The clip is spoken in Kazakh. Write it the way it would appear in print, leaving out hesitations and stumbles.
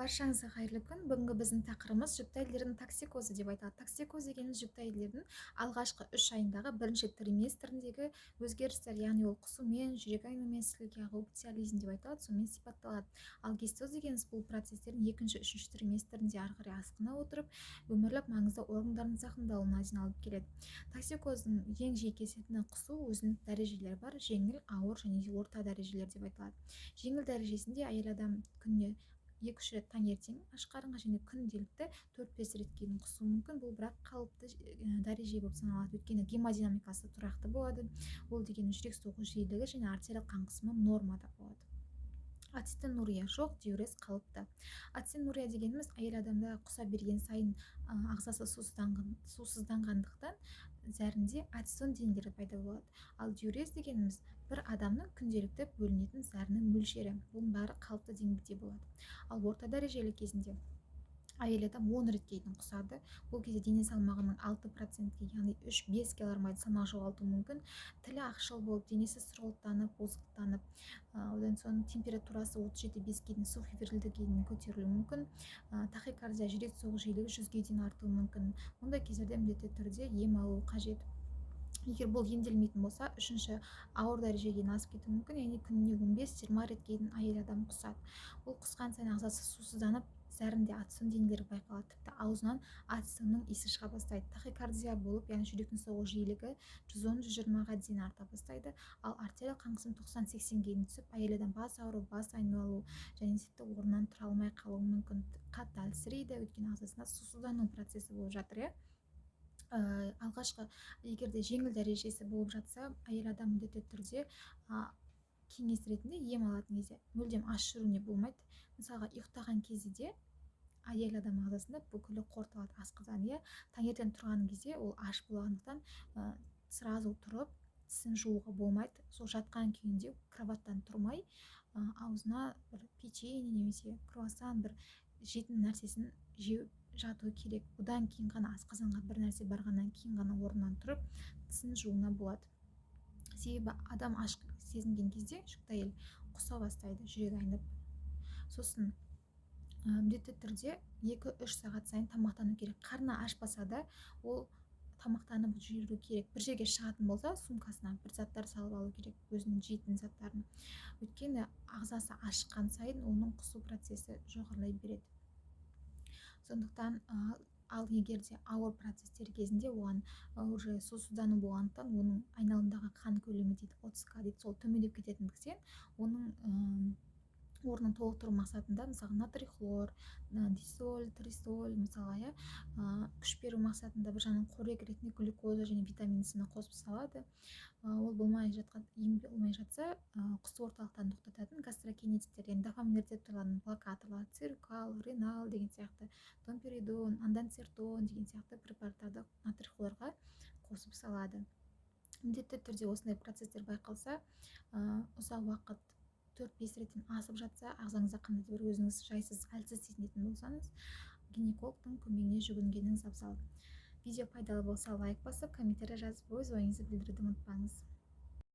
Баршаңызға қайырлы күн. Бүгінгі біздің тақырыбымыз жүкті әйелдердің токсикозы деп айтылады. Токсикоз дегеніміз жүкті әйелдердің алғашқы 3 айындағы бірінші триместріндегі өзгерістер, яғни ол құсумен, жүрек айнумен, сілекей ағу, пициализм деп айтылады, сонымен сипатталады. Ал гистоз дегеніміз бұл процестердің екінші, үшінші триместрінде ары қарай асқына отырып, өмірлік маңызды органдардың зақымдалуына дейін алып келеді. Токсикоздың ең жиі кездесетін құсу өзінің дәрежелері бар, жеңіл, ауыр және орта дәрежелер деп айтылады. Жеңіл дәрежесінде әйел адам күніне 2-3 рет таңертең аш қарынға және күнделікті 4-5 рет кейін құсуы мүмкін. Бұл бірақ қалыпты дәреже болып саналады, өйткені гемодинамикасы тұрақты болады. Ол деген жүрек соғу жиілігі және артериялық қан қысымы нормада болады. Ацетонурия жоқ, диурез қалыпты. Ацетонурия дегеніміз әйел адамда құса берген сайын ағзасы сусызданғандықтан зәрінде ацетон денелері пайда болады. Ал диурез дегеніміз бір адамның күнделікті бөлінетін зәрінің мөлшері. Бұның бәрі қалыпты деңгейде болады. Ал орта дәрежелі кезінде әйел адам 10 ретке дейін құсады. Бұл кезде дене салмағының 6%-ке, яғни 3-5 килограммға салмақ жоғалтуы мүмкін. Тілі ақшыл болып, денесі сұрғылттанып, бозықтанып, одан соң температурасы 37-5-ге дейін, субфебрильдікке дейін көтерілуі мүмкін. Тахикардия, жүрек соғу жиілігі 100-ге дейін артуы мүмкін. Мұндай кездерде міндетті түрде ем алу қажет. Егер бұл емделмейтін болса, үшінші ауыр дәрежеге дейін асып кетуі мүмкін, яғни күніне 15-20 ретке дейін әйел адам құсады. Бұл құсқан сайын ағзасы сусызданып, зәрінде ацетон денелері байқалады, тіпті аузынан ацетонның иісі шыға бастайды. Тахикардия болып, яғни жүректің соғу жиілігі 110-120-ға дейін арта бастайды. Ал артериялық қан қысымы 90-80-ге дейін түсіп, әйел адам бас ауыру, бас айналу және тіпті орнынан тұра алмай қалуы мүмкін. Қатты әлсірейді, өйткені ағзасында сусыздану процесі болып жатыр. Алғашқы егерде жеңіл дәрежесі болып жатса, әйел адам міндетті түрде кеңес ретінде ем алатын кезде мүлдем аш жүруіне болмайды. Мысалға, ұйықтаған кезде де әйел адам ағзасында бүкілі қорытылады асқазан. Таңертең тұрған кезде ол аш болғандықтан сразу тұрып тісін жууға болмайды. Сол жатқан күйінде кроваттан тұрмай аузына бір печенье немесе круассан, бір жейтін нәрсесін жеу жату керек. Одан кейін ғана асқазанға бір нәрсе барғаннан кейін ғана орнынан тұрып тісін жууына болады. Себебі адам аш сезінген кезде жүкті әйел құса бастайды, жүрегі айнып. Сосын міндетті түрде 2-3 сағат сайын тамақтану керек. Қарны ашпаса да ол тамақтанып жүру керек. Бір жерге шығатын болса, сумкасына бір заттар салып алу керек, өзінің жейтін заттарын. Өйткені ағзасы ашқан сайын оның құсу процесі жоғарылай береді. Сондықтан ал егерде ауыр процестер кезінде оған уже сусыздану болғандықтан оның айналымдағы қан көлемі дейді 30-қа дейді, сол төмендеп кететіндіктен оның орнын толықтыру мақсатында, мысалы, натрий хлор, дисоль, трисоль, мысалы, күш беру мақсатында бір жағынан қорек ретінде глюкоза және витамин С-ны қосып салады. Ол болмай жатса, құсу орталықтарын тоқтататын гастрокинетиктер, яғни дофамин рецепторларының блокаторлары, циркал, ренал деген сияқты, домперидон, андансертон деген сияқты препараттарды натрий хлорға қосып салады. Міндетті түрде осындай процестер байқалса, ұзақ уақыт 4-5 реттен асып жатса, ағзаңызда қандай бір өзіңіз жайсыз, әлсіз сезінетін болсаңыз, гинекологтың көмегіне жүгінгеніңіз абзал. Видео пайдалы болса лайк басып, комментарий жазып, өз ойыңызды білдіруді ұмытпаңыз.